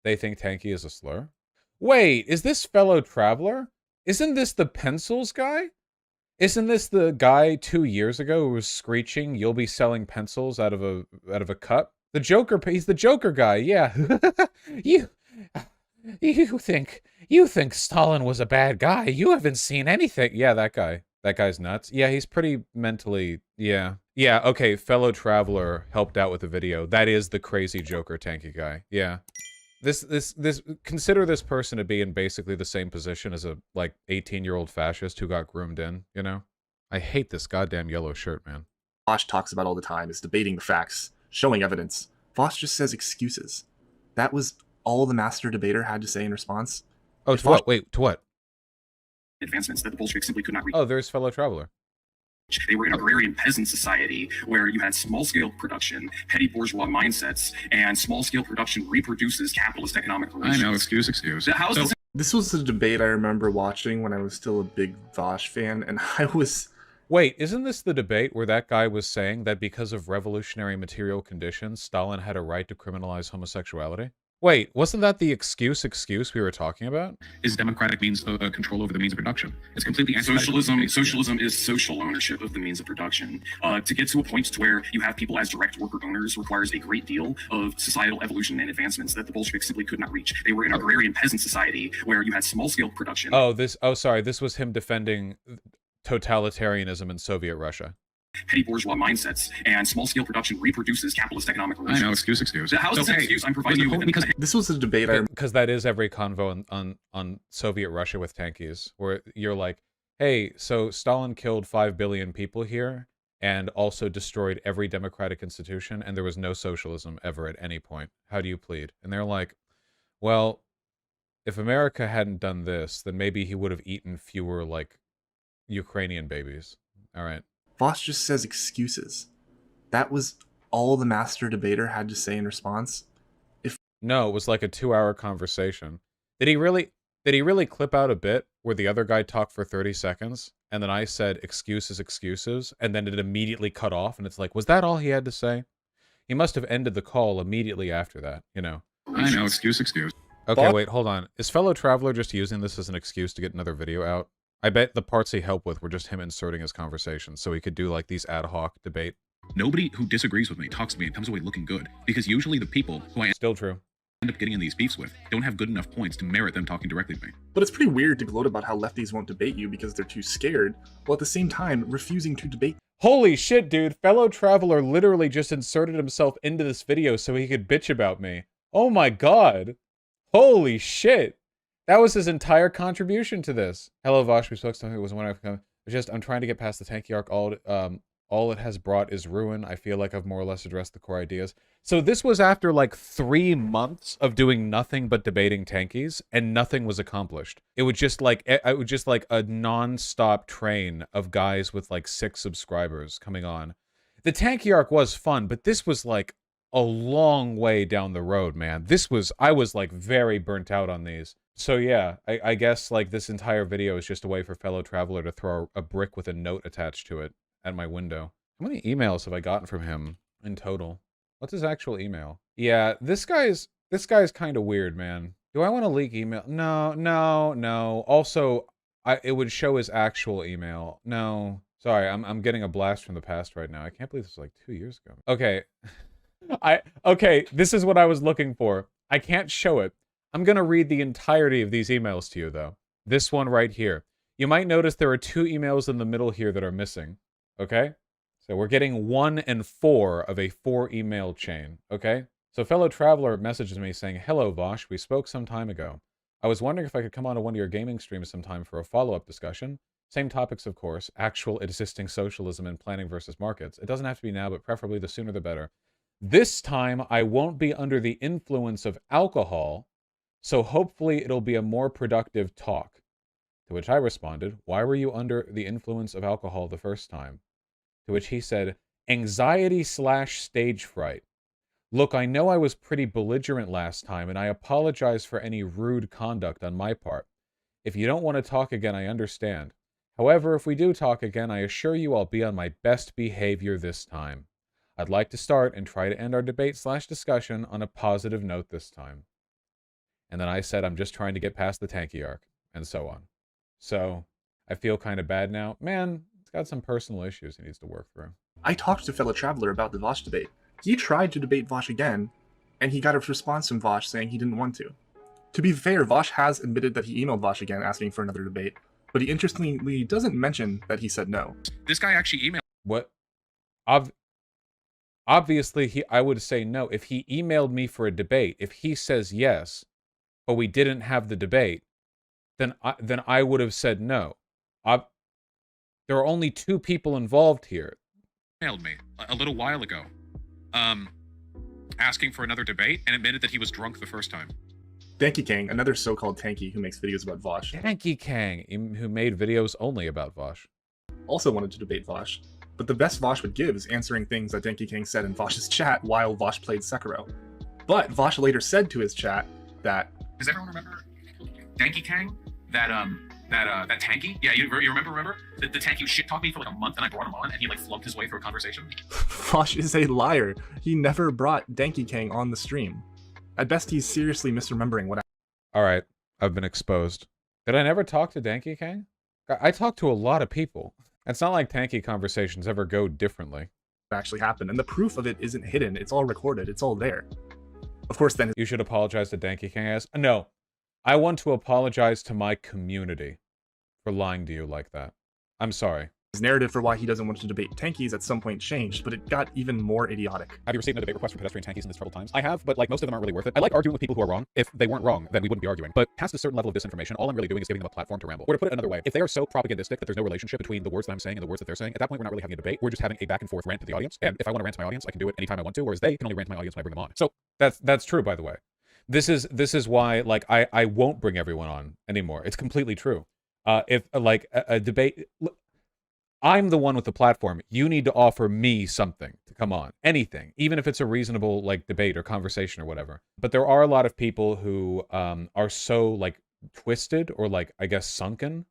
They think tanky is a slur? Wait, is this fellow traveler? Isn't this the pencils guy? Isn't this the guy 2 years ago who was screeching, "You'll be selling pencils out of a cup"? The Joker, he's the Joker guy, yeah. you, you think Stalin was a bad guy. You haven't seen anything. Yeah, that guy. That guy's nuts. Yeah, he's pretty mentally, yeah. Yeah, okay, fellow traveler helped out with the video. That is the crazy Joker tanky guy, yeah. Consider this person to be in basically the same position as a, like, 18-year-old fascist who got groomed in, you know? I hate this goddamn yellow shirt, man. Vaush talks about all the time is debating the facts, showing evidence. Vaush just says excuses. That was all the master debater had to say in response. Oh, to what? Wait, to what? Advancements that the Bolsheviks simply could not reach. Oh, there's fellow traveler. They were an agrarian peasant society where you had small-scale production, petty bourgeois mindsets, and small-scale production reproduces capitalist economic relations. I know, excuse. This was a debate I remember watching when I was still a big Vaush fan, and I was... Wait, isn't this the debate where that guy was saying that because of revolutionary material conditions, Stalin had a right to criminalize homosexuality? Wait, wasn't that the excuse we were talking about? Is democratic means of control over the means of production. It's completely socialism. Socialism is social ownership of the means of production. To get to a point to where you have people as direct worker owners requires a great deal of societal evolution and advancements that the Bolsheviks simply could not reach. They were an agrarian peasant society where you had small-scale production. Sorry, this was him defending totalitarianism in Soviet Russia. Petty bourgeois mindsets and small-scale production reproduces capitalist economic relations. I know, excuse. How is this an excuse? I'm providing you with because this was a debate because that is every convo on Soviet Russia with Tankies, where you're like, hey, so Stalin killed 5 billion people here and also destroyed every democratic institution, and there was no socialism ever at any point. How do you plead? And they're like, well, if America hadn't done this, then maybe he would have eaten fewer, like, Ukrainian babies. All right. Vaush just says excuses. That was all the master debater had to say in response. No, it was like a 2-hour conversation. Did he really clip out a bit where the other guy talked for 30 seconds and then I said excuses, and then it immediately cut off, and it's like, was that all he had to say? He must have ended the call immediately after that, you know. I know, excuse. Okay, wait, hold on. Is fellow traveler just using this as an excuse to get another video out? I bet the parts he helped with were just him inserting his conversation, so he could do, like, these ad hoc debate. Nobody who disagrees with me talks to me and comes away looking good, because usually the people who I Still true. end up getting in these beefs with don't have good enough points to merit them talking directly to me. But it's pretty weird to gloat about how lefties won't debate you because they're too scared, while at the same time refusing to debate. Holy shit, dude. Fellow traveler literally just inserted himself into this video so he could bitch about me. Oh my god. Holy shit. That was his entire contribution to this. Hello, Vaush. We spoke something. It was when I've come. I'm trying to get past the tanky arc. All it has brought is ruin. I feel like I've more or less addressed the core ideas. So this was after like 3 months of doing nothing but debating tankies, and nothing was accomplished. It was just like a non-stop train of guys with like 6 subscribers coming on. The tanky arc was fun, but this was like a long way down the road, man. I was like very burnt out on these. So yeah, I guess like this entire video is just a way for fellow traveler to throw a brick with a note attached to it at my window. How many emails have I gotten from him in total? What's his actual email? Yeah, this guy's kind of weird, man. Do I want to leak email? No. Also, it would show his actual email. No. Sorry, I'm getting a blast from the past right now. I can't believe this was like 2 years ago. Okay. Okay, this is what I was looking for. I can't show it. I'm gonna read the entirety of these emails to you, though. This one right here. You might notice there are 2 emails in the middle here that are missing. Okay? So we're getting 1 and 4 of a 4-email chain. Okay? So fellow traveler messages me saying, hello, Vaush. We spoke some time ago. I was wondering if I could come onto one of your gaming streams sometime for a follow-up discussion. Same topics, of course. Actual existing socialism and planning versus markets. It doesn't have to be now, but preferably the sooner the better. This time, I won't be under the influence of alcohol, so hopefully it'll be a more productive talk. To which I responded, why were you under the influence of alcohol the first time? To which he said, anxiety/stage fright. Look, I know I was pretty belligerent last time, and I apologize for any rude conduct on my part. If you don't want to talk again, I understand. However, if we do talk again, I assure you I'll be on my best behavior this time. I'd like to start and try to end our debate/discussion on a positive note this time. And then I said, I'm just trying to get past the Tankie arc, and so on. So I feel kind of bad now. Man, he's got some personal issues he needs to work through. I talked to fellow traveler about the Vaush debate. He tried to debate Vaush again, and he got a response from Vaush saying he didn't want to. To be fair, Vaush has admitted that he emailed Vaush again asking for another debate, but he interestingly doesn't mention that he said no. This guy actually emailed. What? Obviously, I would say no. If he emailed me for a debate, if he says yes, but we didn't have the debate, then I would have said no. There are only 2 people involved here. Emailed me a little while ago, asking for another debate, and admitted that he was drunk the first time. Tankie King, another so-called tankie who makes videos about Vaush, Tankie Kang, who made videos only about Vaush, also wanted to debate Vaush, but the best Vaush would give is answering things that Tankie King said in Vaush's chat while Vaush played Sekiro. But Vaush later said to his chat that... Does everyone remember Danky Kang? That Tankie? Yeah, you remember? The Tankie shit talked me for like a month, and I brought him on, and he like flunked his way through a conversation. Vaush is a liar. He never brought Tankie King on the stream. At best, he's seriously misremembering what Alright, I've been exposed. Did I never talk to Tankie Kang? I talk to a lot of people. It's not like Tankie conversations ever go differently. actually happened, and the proof of it isn't hidden. It's all recorded. It's all there. Of course, then... You should apologize to Tankie King as... No. I want to apologize to my community for lying to you like that. I'm sorry. His narrative for why he doesn't want to debate tankies at some point changed, but it got even more idiotic. Have you received a debate request from pedestrian tankies in this troubled times? I have, but like most of them aren't really worth it. I like arguing with people who are wrong. If they weren't wrong, then we wouldn't be arguing. But past a certain level of disinformation, all I'm really doing is giving them a platform to ramble. Or to put it another way, if they are so propagandistic that there's no relationship between the words that I'm saying and the words that they're saying, at that point we're not really having a debate. We're just having a back and forth rant to the audience. And if I want to rant to my audience, I can do it anytime I want to, whereas they can only rant to my audience when I bring them on. So that's true, by the way. This is why like I won't bring everyone on anymore. It's completely true. If like a debate, I'm the one with the platform. You need to offer me something to come on. Anything, even if it's a reasonable like debate or conversation or whatever. But there are a lot of people who are so like twisted or like I guess sunken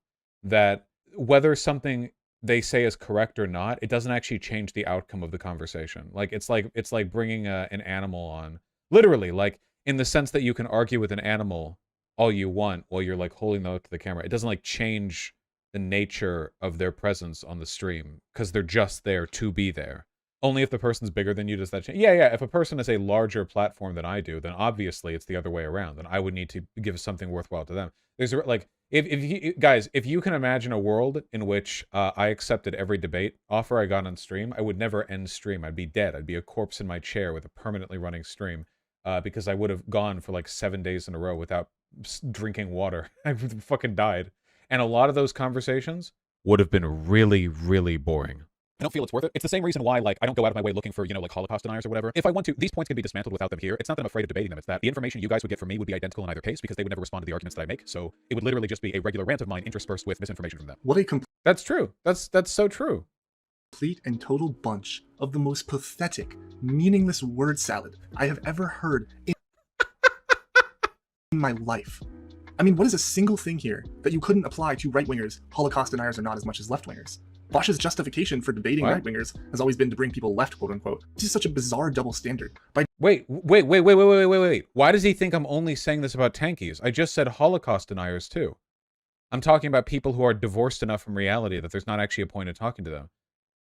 that whether something they say is correct or not, it doesn't actually change the outcome of the conversation. Like it's like bringing an animal on, literally, like in the sense that you can argue with an animal all you want while you're like holding them up to the camera. It doesn't like change the nature of their presence on the stream because they're just there to be there. Only if the person's bigger than you does that change. Yeah. If a person has a larger platform than I do, then obviously it's the other way around. Then I would need to give something worthwhile to them. There's like, if you guys, if you can imagine a world in which I accepted every debate offer I got on stream, I would never end stream. I'd be dead. I'd be a corpse in my chair with a permanently running stream because I would have gone for like 7 days in a row without drinking water. I would have fucking died. And a lot of those conversations would have been really, really boring. I don't feel it's worth it. It's the same reason why, like, I don't go out of my way looking for, you know, like Holocaust deniers or whatever. If I want to, these points can be dismantled without them here. It's not that I'm afraid of debating them. It's that the information you guys would get from me would be identical in either case because they would never respond to the arguments that I make. So it would literally just be a regular rant of mine interspersed with misinformation from them. What a That's true. That's so true. complete and total bunch of the most pathetic, meaningless word salad I have ever heard in my life. I mean, what is a single thing here that you couldn't apply to right-wingers? Holocaust deniers are not as much as left-wingers. Vaush's justification for debating What? right-wingers has always been to bring people left, quote-unquote. This is such a bizarre double standard. By Wait. Why does he think I'm only saying this about tankies? I just said Holocaust deniers too. I'm talking about people who are divorced enough from reality that there's not actually a point in talking to them.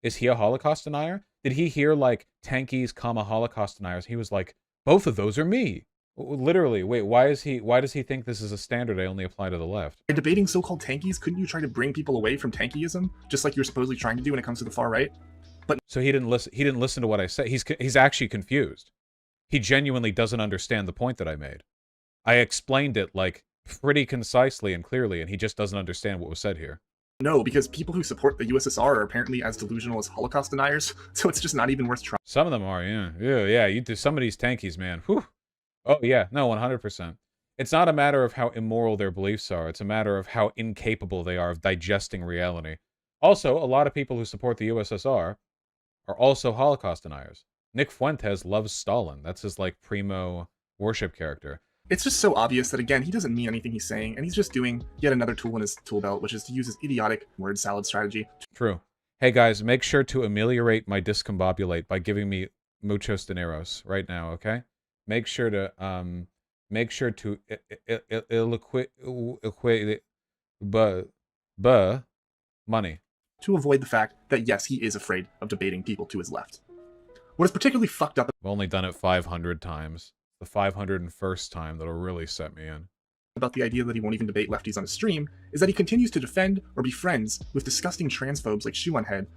Is he a Holocaust denier? Did he hear like tankies, Holocaust deniers? He was like, both of those are me. Literally, wait, why does he think this is a standard I only apply to the left? debating so-called tankies, couldn't you try to bring people away from tankyism, just like you're supposedly trying to do when it comes to the far right? So he didn't listen to what I said. He's actually confused. He genuinely doesn't understand the point that I made. I explained it like pretty concisely and clearly, and he just doesn't understand what was said here. No, because people who support the USSR are apparently as delusional as Holocaust deniers, so it's just not even worth trying. Some of them are, yeah. You do some of these tankies, man. Whew. Oh yeah, no, 100%. It's not a matter of how immoral their beliefs are. It's a matter of how incapable they are of digesting reality. Also, a lot of people who support the USSR are also Holocaust deniers. Nick Fuentes loves Stalin. That's his like primo worship character. It's just so obvious that, again, he doesn't mean anything he's saying, and he's just doing yet another tool in his tool belt, which is to use his idiotic word salad strategy. True. Hey guys, make sure to ameliorate my discombobulate by giving me muchos dineros right now, okay? Make sure to make sure to equate money. To avoid the fact that, yes, he is afraid of debating people to his left. What is particularly fucked up I've only done it 500 times. The 501st time that'll really set me in. about the idea that he won't even debate lefties on a stream is that he continues to defend or be friends with disgusting transphobes like Shoe on Head.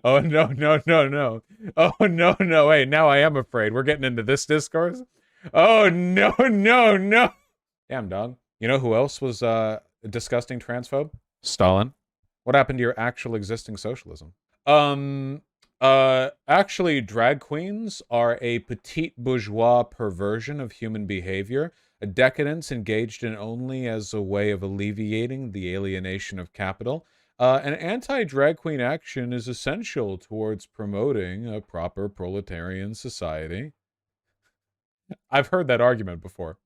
Oh, no, no, no, no. Oh, no, no, wait, now I am afraid. We're getting into this discourse? Oh, no, no, no. Damn, dog. You know who else was a disgusting transphobe? Stalin. What happened to your actual existing socialism? Actually, drag queens are a petite bourgeois perversion of human behavior, a decadence engaged in only as a way of alleviating the alienation of capital. An anti-drag queen action is essential towards promoting a proper proletarian society. I've heard that argument before.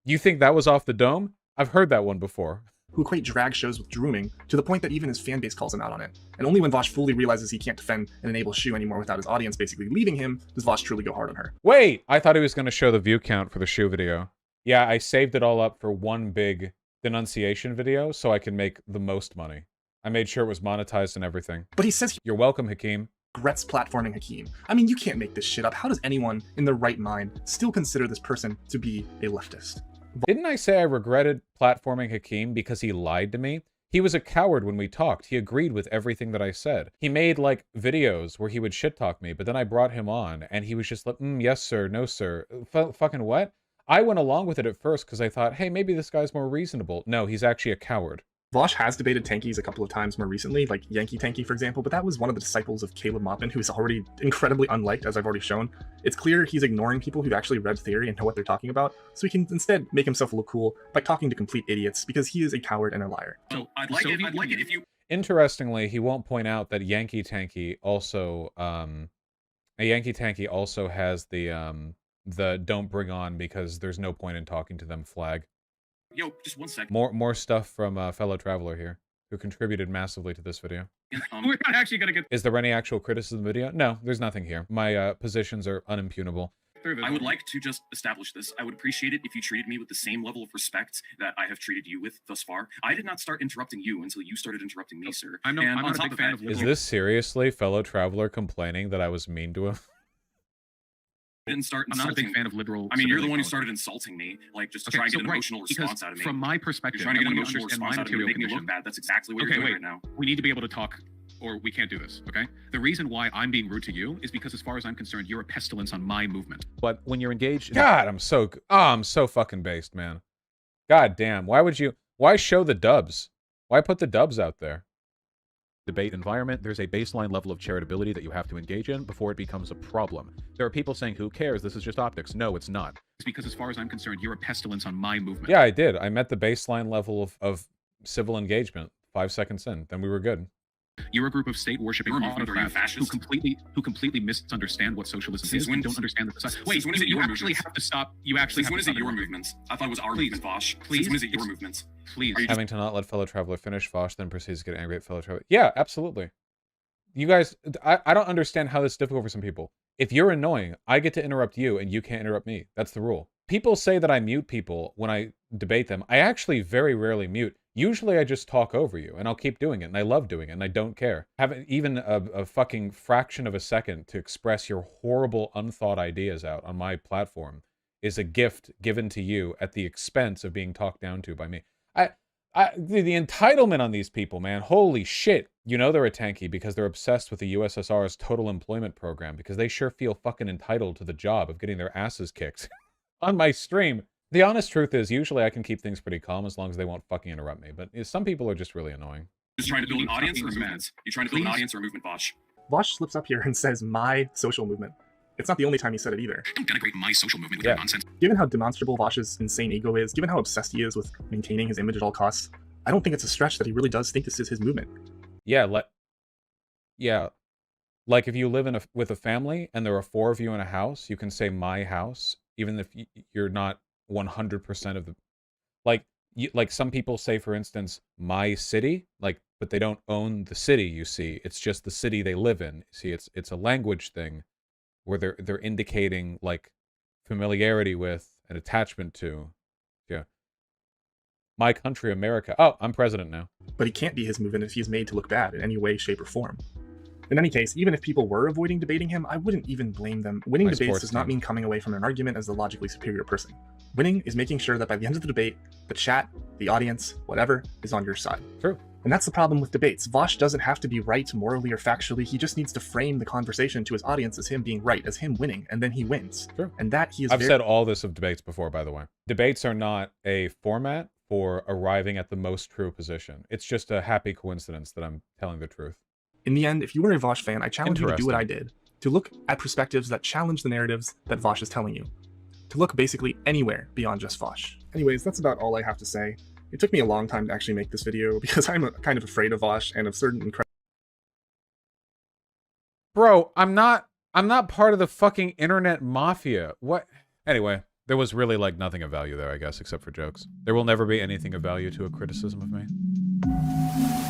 You think that was off the dome? I've heard that one before. Who equate drag shows with grooming to the point that even his fan base calls him out on it. And only when Vaush fully realizes he can't defend and enable Shoe anymore without his audience basically leaving him, does Vaush truly go hard on her. Wait! I thought he was going to show the view count for the shoe video. Yeah, I saved it all up for one big denunciation video so I can make the most money. I made sure it was monetized and everything. But he says he You're welcome, Hakeem. regrets platforming Hakeem. I mean, you can't make this shit up. How does anyone in their right mind still consider this person to be a leftist? Didn't I say I regretted platforming Hakeem because he lied to me? He was a coward when we talked. He agreed with everything that I said. He made, like, videos where he would shit-talk me, but then I brought him on, and he was just like, yes, sir, no, sir. Fucking what? I went along with it at first because I thought, hey, maybe this guy's more reasonable. No, he's actually a coward. Vaush has debated Tankies a couple of times more recently, like Yankee Tankie, for example, but that was one of the disciples of Caleb Maupin, who is already incredibly unliked, as I've already shown. It's clear he's ignoring people who've actually read theory and know what they're talking about, so he can instead make himself look cool by talking to complete idiots, because he is a coward and a liar. So I'd like it if you. Interestingly, he won't point out that Yankee Tankie also, a Yankee Tankie also has the don't bring on because there's no point in talking to them flag. Yo, just 1 second. More stuff from a fellow traveler here, who contributed massively to this video. We're not actually gonna get Is there any actual criticism video? No, there's nothing here. My positions are unimpugnable. through this. I would like to just establish this. I would appreciate it if you treated me with the same level of respect that I have treated you with thus far. I did not start interrupting you until you started interrupting me, sir. I'm not a big fan of Is this seriously fellow traveler complaining that I was mean to him? Didn't start I'm not a insulting. big fan of liberal. I mean, you're the one who civility started insulting me, like just to Okay, try and so get an right, emotional because response out of me. From my You're perspective, trying to get I an want you emotional to understand my response out of me, material make me look condition. bad. That's exactly what Okay, you're doing wait. right now. We need to be able to talk, or we can't do this, okay? The reason why I'm being rude to you is because, as far as I'm concerned, you're a pestilence on my movement. But when you're engaged in God, I'm so fucking based, man. God damn. Why show the dubs? Why put the dubs out there? debate environment, there's a baseline level of charitability that you have to engage in before it becomes a problem. There are people saying, who cares? This is just optics. No, it's not. It's because, as far as I'm concerned, you're a pestilence on my movement. Yeah, I did. I met the baseline level of civil engagement 5 seconds in. Then we were good. You're a group of state-worshipping You're a movement, are you autocrats who fascist? completely misunderstand what socialism Since is when- and don't understand the society. Wait, since when is it you your actually movement? have to stop. You actually Since have when to is it stop your interrupting. movement? I thought it was our Please. movement, Vaush. Please. Since when is it your movement? Please. Are you Having to not let fellow traveler finish, Vaush then proceeds to get angry at fellow traveler. Yeah, absolutely. You guys, I don't understand how this is difficult for some people. If you're annoying, I get to interrupt you and you can't interrupt me. That's the rule. People say that I mute people when I debate them. I actually very rarely mute. Usually I just talk over you, and I'll keep doing it, and I love doing it, and I don't care. Having even a fucking fraction of a second to express your horrible, unthought ideas out on my platform is a gift given to you at the expense of being talked down to by me. The entitlement on these people, man, holy shit. You know they're a tankie because they're obsessed with the USSR's total employment program, because they sure feel fucking entitled to the job of getting their asses kicked on my stream. The honest truth is, usually I can keep things pretty calm as long as they won't fucking interrupt me, but some people are just really annoying. Just trying to build an Stop audience being or a mad. movement? You trying to build an Please. audience or a movement, Vaush? Vaush slips up here and says, my social movement. It's not the only time he said it either. Don't denigrate my social movement with Yeah. your nonsense. Given how demonstrable Vaush's insane ego is, given how obsessed he is with maintaining his image at all costs, I don't think it's a stretch that he really does think this is his movement. Yeah, like if you live with a family and there are 4 of you in a house, you can say my house, even if you're not 100% of the, like some people say, for instance, my city, but they don't own the city. You see, it's just the city they live in. See, it's a language thing where they're indicating like familiarity with an attachment to, yeah, my country, America. Oh, I'm president now. But he can't be his movement if he's made to look bad in any way, shape, or form. In any case, even if people were avoiding debating him, I wouldn't even blame them. Winning My debates sports does not team. mean coming away from an argument as the logically superior person. Winning is making sure that by the end of the debate, the chat, the audience, whatever, is on your side. True. And that's the problem with debates. Vaush doesn't have to be right morally or factually. He just needs to frame the conversation to his audience as him being right, as him winning, and then he wins. True. And that he is I've said all this of debates before, by the way. Debates are not a format for arriving at the most true position. It's just a happy coincidence that I'm telling the truth. In the end, if you were a Vaush fan, I challenge you to do what Interesting. I did. To look at perspectives that challenge the narratives that Vaush is telling you. To look basically anywhere beyond just Vaush. Anyways, that's about all I have to say. It took me a long time to actually make this video because I'm kind of afraid of Vaush and of certain incredible. Bro, I'm not part of the fucking internet mafia. What? Anyway, there was really like nothing of value there, I guess, except for jokes. There will never be anything of value to a criticism of me.